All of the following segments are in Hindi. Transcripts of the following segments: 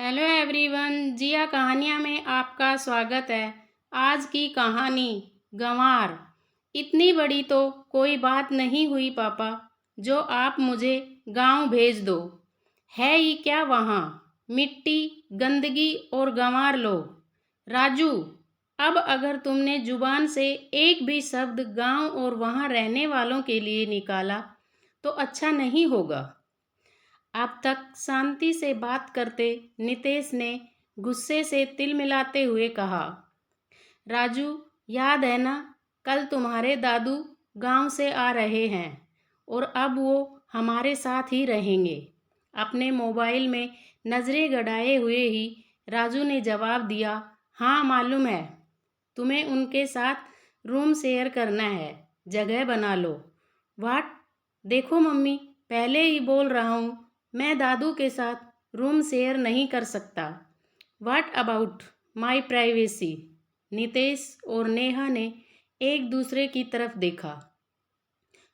हेलो एवरीवन, जिया कहानियाँ में आपका स्वागत है। आज की कहानी गंवार। इतनी बड़ी तो कोई बात नहीं हुई पापा, जो आप मुझे गांव भेज दो। है ही क्या वहाँ, मिट्टी, गंदगी और गंवार लोग। राजू, अब अगर तुमने जुबान से एक भी शब्द गांव और वहाँ रहने वालों के लिए निकाला तो अच्छा नहीं होगा। अब तक शांति से बात करते नितेश ने गुस्से से तिल मिलाते हुए कहा, राजू, याद है ना, कल तुम्हारे दादू गांव से आ रहे हैं और अब वो हमारे साथ ही रहेंगे। अपने मोबाइल में नजरें गड़ाए हुए ही राजू ने जवाब दिया, हाँ मालूम है। तुम्हें उनके साथ रूम शेयर करना है, जगह बना लो। वाट, देखो मम्मी, पहले ही बोल रहा हूँ, मैं दादू के साथ रूम शेयर नहीं कर सकता। What about my privacy. Nitesh और नेहा ने एक दूसरे की तरफ देखा।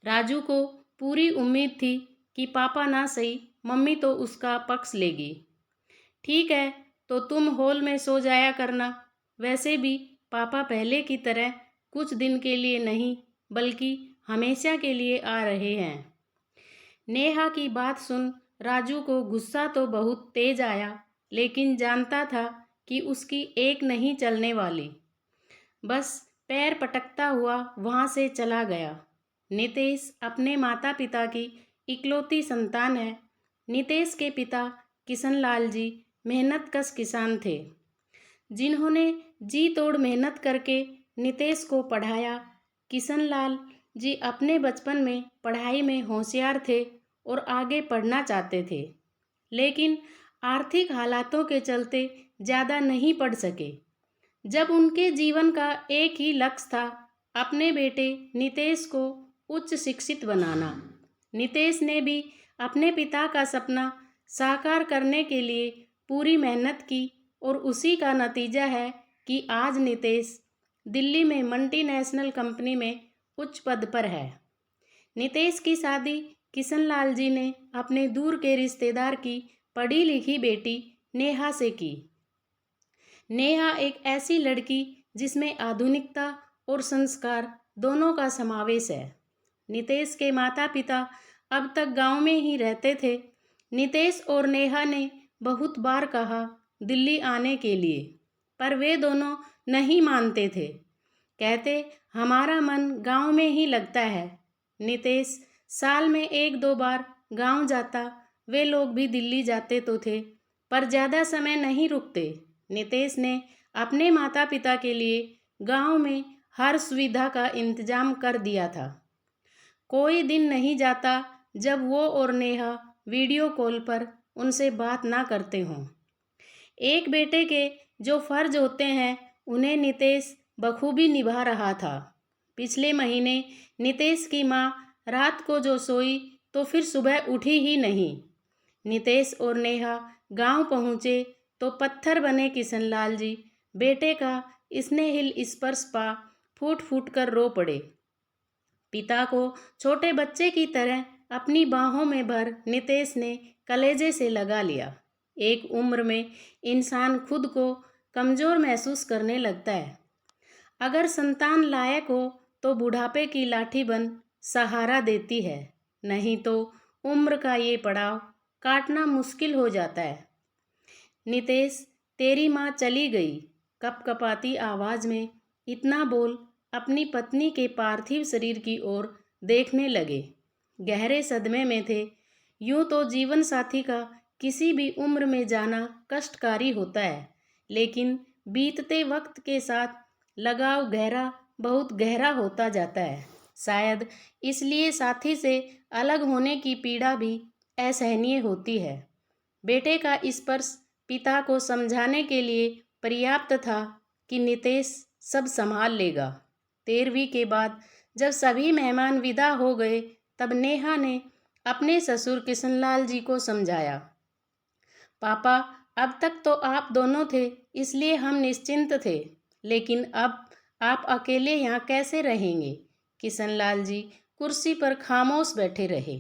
राजू को पूरी उम्मीद थी कि पापा ना सही, मम्मी तो उसका पक्ष लेगी। ठीक है, तो तुम हॉल में सो जाया करना। वैसे भी पापा पहले की तरह कुछ दिन के लिए नहीं बल्कि हमेशा के लिए आ रहे हैं। नेहा की बात सुन राजू को गुस्सा तो बहुत तेज आया, लेकिन जानता था कि उसकी एक नहीं चलने वाली। बस पैर पटकता हुआ वहाँ से चला गया। नितेश अपने माता पिता की इकलौती संतान है। नितेश के पिता किशनलाल जी मेहनतकश किसान थे, जिन्होंने जी तोड़ मेहनत करके नितेश को पढ़ाया। किशनलाल जी अपने बचपन में पढ़ाई में होशियार थे और आगे पढ़ना चाहते थे, लेकिन आर्थिक हालातों के चलते ज़्यादा नहीं पढ़ सके। जब उनके जीवन का एक ही लक्ष्य था, अपने बेटे नितेश को उच्च शिक्षित बनाना। नितेश ने भी अपने पिता का सपना साकार करने के लिए पूरी मेहनत की और उसी का नतीजा है कि आज नितेश दिल्ली में मल्टीनेशनल कंपनी में उच्च पद पर है। नितेश की शादी किशनलाल जी ने अपने दूर के रिश्तेदार की पढ़ी लिखी बेटी नेहा से की। नेहा एक ऐसी लड़की जिसमें आधुनिकता और संस्कार दोनों का समावेश है। नितेश के माता पिता अब तक गांव में ही रहते थे। नितेश और नेहा ने बहुत बार कहा दिल्ली आने के लिए, पर वे दोनों नहीं मानते थे। कहते, हमारा मन गांव में ही लगता है। नितेश साल में एक दो बार गांव जाता, वे लोग भी दिल्ली जाते तो थे, पर ज़्यादा समय नहीं रुकते। नितेश ने अपने माता पिता के लिए गांव में हर सुविधा का इंतजाम कर दिया था। कोई दिन नहीं जाता जब वो और नेहा वीडियो कॉल पर उनसे बात ना करते हों। एक बेटे के जो फर्ज होते हैं उन्हें नितेश बखूबी निभा रहा था। पिछले महीने नितेश की माँ रात को जो सोई तो फिर सुबह उठी ही नहीं। नितेश और नेहा गांव पहुँचे तो पत्थर बने किशनलाल जी बेटे का स्नेहिल स्पर्श पा फूट फूट कर रो पड़े। पिता को छोटे बच्चे की तरह अपनी बाहों में भर नितेश ने कलेजे से लगा लिया। एक उम्र में इंसान खुद को कमज़ोर महसूस करने लगता है। अगर संतान लायक हो तो बुढ़ापे की लाठी बन सहारा देती है, नहीं तो उम्र का ये पड़ाव काटना मुश्किल हो जाता है। नितेश, तेरी माँ चली गई, कपकपाती आवाज़ में इतना बोल अपनी पत्नी के पार्थिव शरीर की ओर देखने लगे। गहरे सदमे में थे। यूं तो जीवन साथी का किसी भी उम्र में जाना कष्टकारी होता है, लेकिन बीतते वक्त के साथ लगाव बहुत गहरा होता जाता है। शायद इसलिए साथी से अलग होने की पीड़ा भी असहनीय होती है। बेटे का स्पर्श पिता को समझाने के लिए पर्याप्त था कि नितेश सब संभाल लेगा। 13वीं के बाद जब सभी मेहमान विदा हो गए, तब नेहा ने अपने ससुर किशनलाल जी को समझाया, पापा, अब तक तो आप दोनों थे इसलिए हम निश्चिंत थे, लेकिन अब आप अकेले यहाँ कैसे रहेंगे। किशनलाल जी कुर्सी पर खामोश बैठे रहे।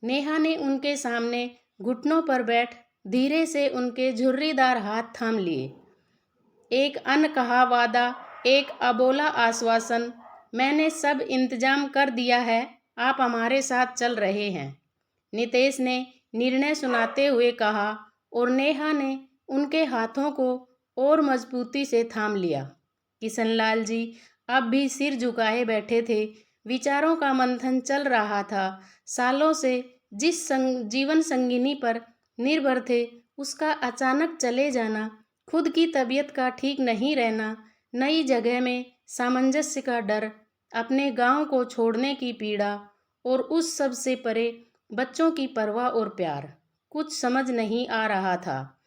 नेहा ने उनके सामने घुटनों पर बैठ धीरे से उनके झुर्रीदार हाथ थाम लिए। एक अनकहा वादा, एक अबोला आश्वासन, मैंने सब इंतजाम कर दिया है, आप हमारे साथ चल रहे हैं, नितेश ने निर्णय सुनाते हुए कहा और नेहा ने उनके हाथों को और मजबूती से थाम लिया। किशनलाल जी अब भी सिर झुकाए बैठे थे। विचारों का मंथन चल रहा था। सालों से जिस जीवन संगिनी पर निर्भर थे, उसका अचानक चले जाना, खुद की तबीयत का ठीक नहीं रहना, नई जगह में सामंजस्य का डर, अपने गांव को छोड़ने की पीड़ा और उस सब से परे बच्चों की परवाह और प्यार, कुछ समझ नहीं आ रहा था।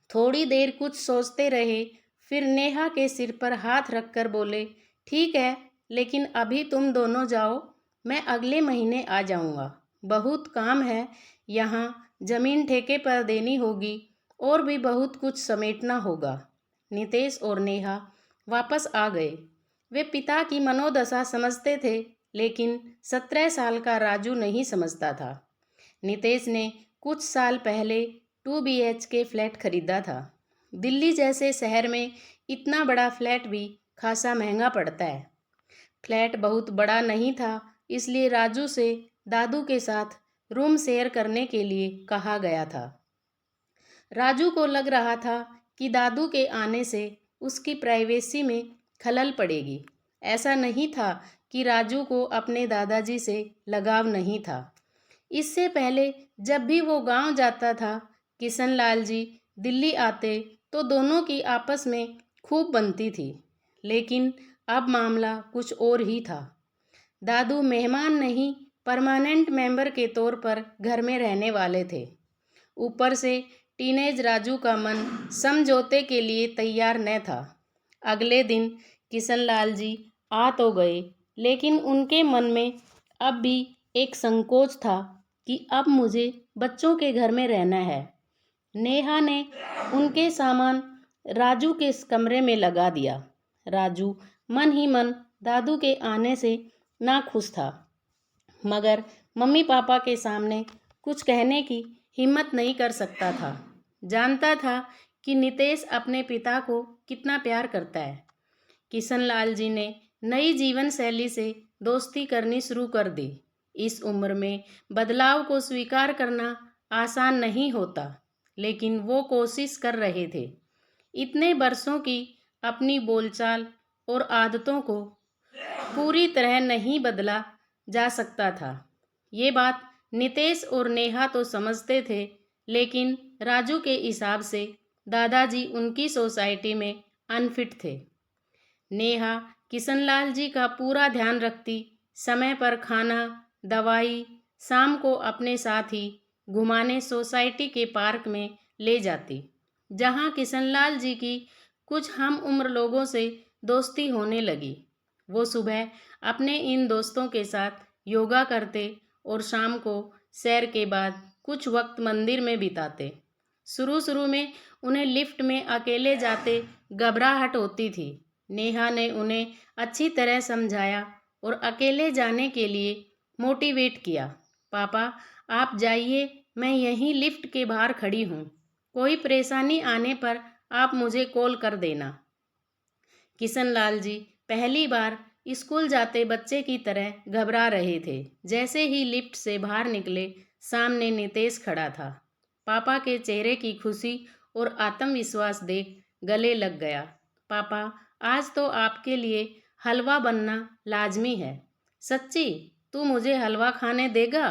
थोड़ी देर कुछ सोचते रहे, फिर नेहा के सिर पर हाथ रखकर बोले, ठीक है, लेकिन अभी तुम दोनों जाओ, मैं अगले महीने आ जाऊंगा। बहुत काम है, यहाँ जमीन ठेके पर देनी होगी और भी बहुत कुछ समेटना होगा। नितेश और नेहा वापस आ गए। वे पिता की मनोदशा समझते थे, लेकिन 17 साल का राजू नहीं समझता था। नितेश ने कुछ साल पहले 2 BHK फ्लैट खरीदा था। दिल्ली जैसे शहर में इतना बड़ा फ्लैट भी खासा महंगा पड़ता है। फ्लैट बहुत बड़ा नहीं था, इसलिए राजू से दादू के साथ रूम शेयर करने के लिए कहा गया था। राजू को लग रहा था कि दादू के आने से उसकी प्राइवेसी में खलल पड़ेगी। ऐसा नहीं था कि राजू को अपने दादाजी से लगाव नहीं था। इससे पहले जब भी वो गांव जाता था, किशनलाल जी दिल्ली आते तो दोनों की आपस में खूब बनती थी। लेकिन अब मामला कुछ और ही था। दादू मेहमान नहीं, परमानेंट मेंबर के तौर पर घर में रहने वाले थे। ऊपर से टीनेज राजू का मन समझौते के लिए तैयार न था। अगले दिन किशनलाल जी आ तो गए, लेकिन उनके मन में अब भी एक संकोच था कि अब मुझे बच्चों के घर में रहना है। नेहा ने उनके सामान राजू के इस कमरे में लगा दिया। राजू मन ही मन दादू के आने से नाखुश था, मगर मम्मी पापा के सामने कुछ कहने की हिम्मत नहीं कर सकता था। जानता था कि नितेश अपने पिता को कितना प्यार करता है। किशनलाल जी ने नई जीवन शैली से दोस्ती करनी शुरू कर दी। इस उम्र में बदलाव को स्वीकार करना आसान नहीं होता, लेकिन वो कोशिश कर रहे थे। इतने बरसों की अपनी बोलचाल और आदतों को पूरी तरह नहीं बदला जा सकता था। ये बात नितेश और नेहा तो समझते थे, लेकिन राजू के हिसाब से दादाजी उनकी सोसाइटी में अनफिट थे। नेहा किशनलाल जी का पूरा ध्यान रखती, समय पर खाना, दवाई, शाम को अपने साथ ही घुमाने सोसाइटी के पार्क में ले जाती, जहां किशनलाल जी की कुछ हम उम्र लोगों से दोस्ती होने लगी। वो सुबह अपने इन दोस्तों के साथ योगा करते और शाम को सैर के बाद कुछ वक्त मंदिर में बिताते। शुरू शुरू में उन्हें लिफ्ट में अकेले जाते घबराहट होती थी। नेहा ने उन्हें अच्छी तरह समझाया और अकेले जाने के लिए मोटिवेट किया। पापा आप जाइए, मैं यहीं लिफ्ट के बाहर खड़ी हूँ, कोई परेशानी आने पर आप मुझे कॉल कर देना। किशनलाल जी पहली बार स्कूल जाते बच्चे की तरह घबरा रहे थे। जैसे ही लिफ्ट से बाहर निकले, सामने नितेश खड़ा था। पापा के चेहरे की खुशी और आत्मविश्वास देख गले लग गया। पापा आज तो आपके लिए हलवा बनना लाजमी है। सच्ची तू मुझे हलवा खाने देगा?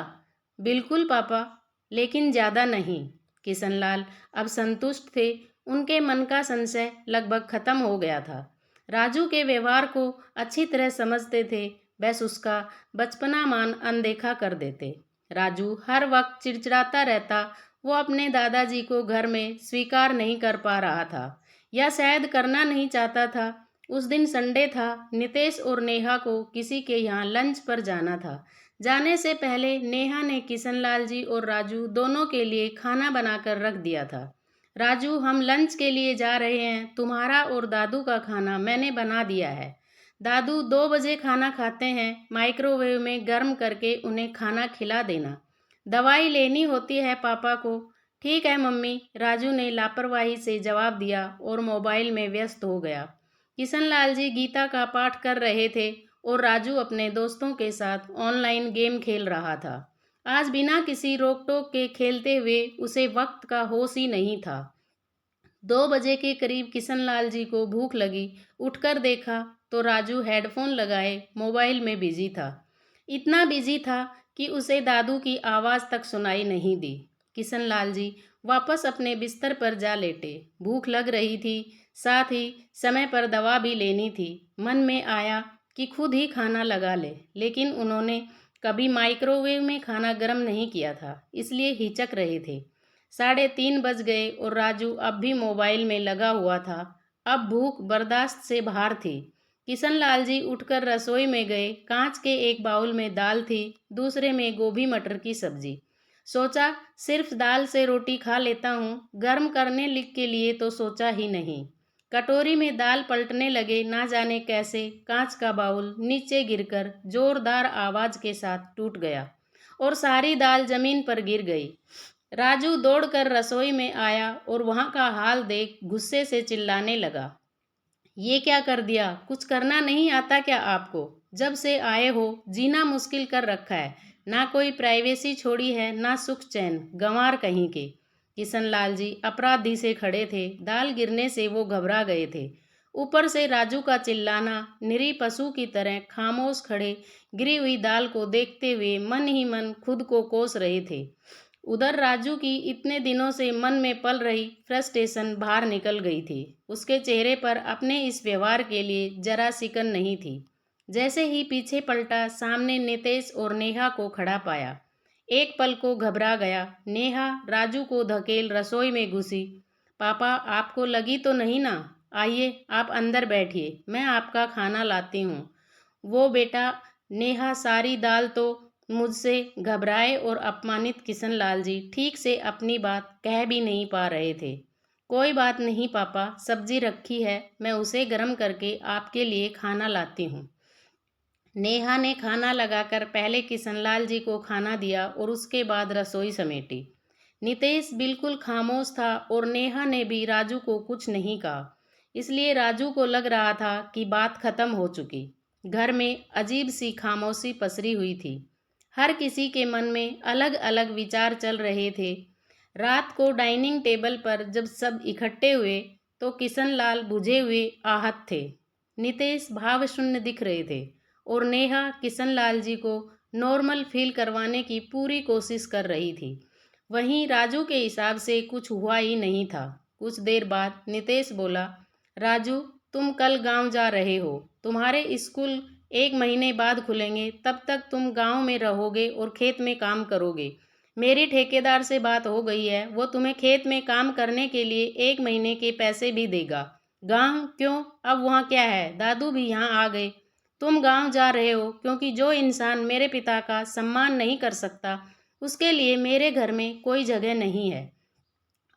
बिल्कुल पापा, लेकिन ज़्यादा नहीं। किशनलाल अब संतुष्ट थे। उनके मन का संशय लगभग खत्म हो गया था। राजू के व्यवहार को अच्छी तरह समझते थे, बस उसका बचपना मान अनदेखा कर देते। राजू हर वक्त चिड़चिड़ाता रहता। वो अपने दादाजी को घर में स्वीकार नहीं कर पा रहा था, या शायद करना नहीं चाहता था। उस दिन संडे था। नितेश और नेहा को किसी के यहाँ लंच पर जाना था। जाने से पहले नेहा ने किशनलाल जी और राजू दोनों के लिए खाना बनाकर रख दिया था। राजू हम लंच के लिए जा रहे हैं, तुम्हारा और दादू का खाना मैंने बना दिया है। दादू 2 बजे खाना खाते हैं, माइक्रोवेव में गर्म करके उन्हें खाना खिला देना। दवाई लेनी होती है पापा को। ठीक है मम्मी, राजू ने लापरवाही से जवाब दिया और मोबाइल में व्यस्त हो गया। किशनलाल जी गीता का पाठ कर रहे थे और राजू अपने दोस्तों के साथ ऑनलाइन गेम खेल रहा था। आज बिना किसी रोक टोक के खेलते हुए उसे वक्त का होश ही नहीं था। 2 बजे के करीब किशनलाल जी को भूख लगी। उठकर देखा तो राजू हेडफोन लगाए मोबाइल में बिजी था। इतना बिजी था कि उसे दादू की आवाज़ तक सुनाई नहीं दी। किशनलाल जी वापस अपने बिस्तर पर जा लेटे। भूख लग रही थी, साथ ही समय पर दवा भी लेनी थी। मन में आया कि खुद ही खाना लगा ले, लेकिन उन्होंने कभी माइक्रोवेव में खाना गर्म नहीं किया था, इसलिए हिचक रहे थे। 3:30 बज गए और राजू अब भी मोबाइल में लगा हुआ था। अब भूख बर्दाश्त से बाहर थी। किशनलाल जी उठकर रसोई में गए। कांच के एक बाउल में दाल थी, दूसरे में गोभी मटर की सब्जी। सोचा सिर्फ दाल से रोटी खा लेता हूँ, गर्म करने लिख के लिए तो सोचा ही नहीं। कटोरी में दाल पलटने लगे, ना जाने कैसे कांच का बाउल नीचे गिरकर जोरदार आवाज के साथ टूट गया और सारी दाल जमीन पर गिर गई। राजू दौड़कर रसोई में आया और वहां का हाल देख गुस्से से चिल्लाने लगा। ये क्या कर दिया? कुछ करना नहीं आता क्या आपको? जब से आए हो जीना मुश्किल कर रखा है। ना कोई प्राइवेसी छोड़ी है, ना सुख चैन, गंवार कहीं के। किशनलाल जी अपराधी से खड़े थे। दाल गिरने से वो घबरा गए थे। ऊपर से राजू का चिल्लाना। निरीह पशु की तरह खामोश खड़े गिरी हुई दाल को देखते हुए मन ही मन खुद को कोस रहे थे। उधर राजू की इतने दिनों से मन में पल रही फ्रस्ट्रेशन बाहर निकल गई थी। उसके चेहरे पर अपने इस व्यवहार के लिए जरा सिकन नहीं थी। जैसे ही पीछे पलटा, सामने नितेश और नेहा को खड़ा पाया। एक पल को घबरा गया। नेहा राजू को धकेल रसोई में घुसी। पापा, आपको लगी तो नहीं ना? आइए आप अंदर बैठिए, मैं आपका खाना लाती हूँ। वो बेटा, नेहा सारी दाल तो मुझसे घबराए और अपमानित किशनलाल जी ठीक से अपनी बात कह भी नहीं पा रहे थे। कोई बात नहीं पापा, सब्जी रखी है, मैं उसे गर्म करके आपके लिए खाना लाती हूँ। नेहा ने खाना लगाकर पहले किशनलाल जी को खाना दिया और उसके बाद रसोई समेटी। नितेश बिल्कुल खामोश था और नेहा ने भी राजू को कुछ नहीं कहा। इसलिए राजू को लग रहा था कि बात खत्म हो चुकी। घर में अजीब सी खामोशी पसरी हुई थी। हर किसी के मन में अलग अलग विचार चल रहे थे। रात को डाइनिंग टेबल पर जब सब इकट्ठे हुए तो किशनलाल बुझे हुए आहत थे। नितेश भावशून्य दिख रहे थे और नेहा किशनलाल जी को नॉर्मल फील करवाने की पूरी कोशिश कर रही थी। वहीं राजू के हिसाब से कुछ हुआ ही नहीं था। कुछ देर बाद नितेश बोला, राजू, तुम कल गांव जा रहे हो। तुम्हारे स्कूल 1 महीने बाद खुलेंगे, तब तक तुम गांव में रहोगे और खेत में काम करोगे। मेरी ठेकेदार से बात हो गई है, वो तुम्हें खेत में काम करने के लिए 1 महीने के पैसे भी देगा। गांव क्यों? अब वहाँ क्या है? दादू भी यहाँ आ गए। तुम गांव जा रहे हो क्योंकि जो इंसान मेरे पिता का सम्मान नहीं कर सकता, उसके लिए मेरे घर में कोई जगह नहीं है।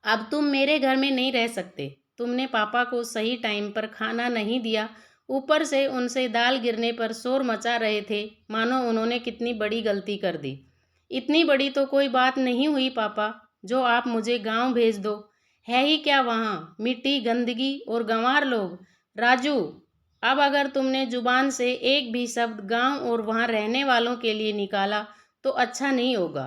अब तुम मेरे घर में नहीं रह सकते। तुमने पापा को सही टाइम पर खाना नहीं दिया, ऊपर से उनसे दाल गिरने पर शोर मचा रहे थे, मानो उन्होंने कितनी बड़ी गलती कर दी। इतनी बड़ी तो कोई बात नहीं हुई पापा, जो आप मुझे गांव भेज दो। है ही क्या वहाँ? मिट्टी, गंदगी और गंवार लोग। राजू, अब अगर तुमने जुबान से एक भी शब्द गांव और वहाँ रहने वालों के लिए निकाला तो अच्छा नहीं होगा।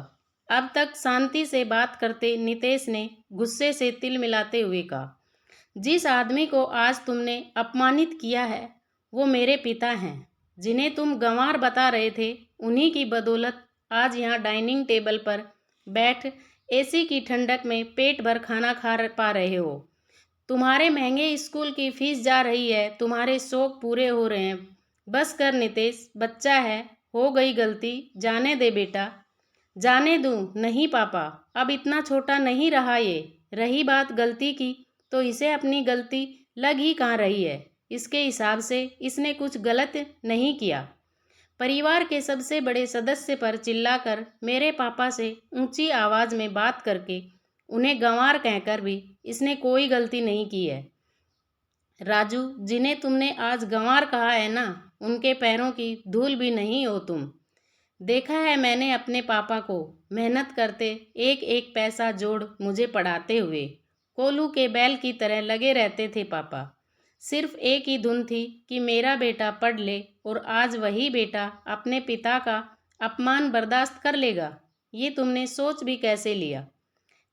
अब तक शांति से बात करते नितेश ने गुस्से से तिल मिलाते हुए कहा, जिस आदमी को आज तुमने अपमानित किया है वो मेरे पिता हैं। जिन्हें तुम गंवार बता रहे थे, उन्हीं की बदौलत आज यहाँ डाइनिंग टेबल पर बैठ एसी की ठंडक में पेट भर खाना खा पा रहे हो। तुम्हारे महंगे स्कूल की फीस जा रही है, तुम्हारे शौक पूरे हो रहे हैं। बस कर नितेश, बच्चा है, हो गई गलती, जाने दे बेटा। जाने दूं? नहीं पापा, अब इतना छोटा नहीं रहा ये। रही बात गलती की, तो इसे अपनी गलती लग ही कहाँ रही है। इसके हिसाब से इसने कुछ गलत नहीं किया। परिवार के सबसे बड़े सदस्य पर चिल्लाकर, मेरे पापा से ऊंची आवाज में बात करके, उन्हें गंवार कहकर भी इसने कोई गलती नहीं की है। राजू, जिन्हें तुमने आज गंवार कहा है ना, उनके पैरों की धूल भी नहीं हो तुम। देखा है मैंने अपने पापा को मेहनत करते, एक एक पैसा जोड़ मुझे पढ़ाते हुए। कोलू के बैल की तरह लगे रहते थे पापा। सिर्फ एक ही धुन थी कि मेरा बेटा पढ़ ले, और आज वही बेटा अपने पिता का अपमान बर्दाश्त कर लेगा। ये तुमने सोच भी कैसे लिया?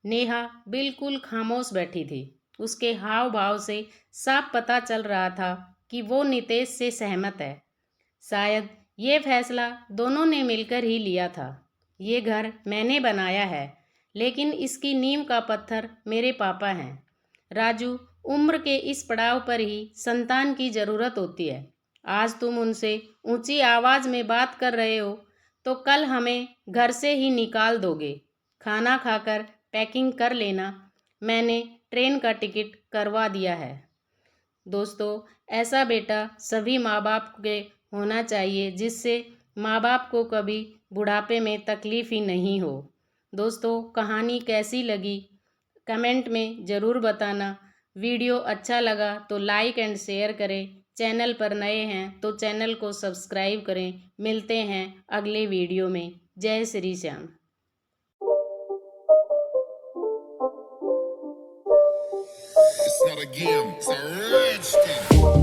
नेहा बिल्कुल खामोश बैठी थी। उसके हाव भाव से साफ पता चल रहा था कि वो नितेश से सहमत है। शायद ये फैसला दोनों ने मिलकर ही लिया था। ये घर मैंने बनाया है, लेकिन इसकी नींव का पत्थर मेरे पापा हैं। राजू, उम्र के इस पड़ाव पर ही संतान की ज़रूरत होती है। आज तुम उनसे ऊंची आवाज़ में बात कर रहे हो, तो कल हमें घर से ही निकाल दोगे। खाना खाकर पैकिंग कर लेना, मैंने ट्रेन का टिकट करवा दिया है। दोस्तों, ऐसा बेटा सभी माँ बाप के होना चाहिए, जिससे माँ बाप को कभी बुढ़ापे में तकलीफ़ ही नहीं हो। दोस्तों, कहानी कैसी लगी कमेंट में ज़रूर बताना। वीडियो अच्छा लगा तो लाइक एंड शेयर करें। चैनल पर नए हैं तो चैनल को सब्सक्राइब करें। मिलते हैं अगले वीडियो में। जय Shri Shyam. It's not a game, it's a rich thing.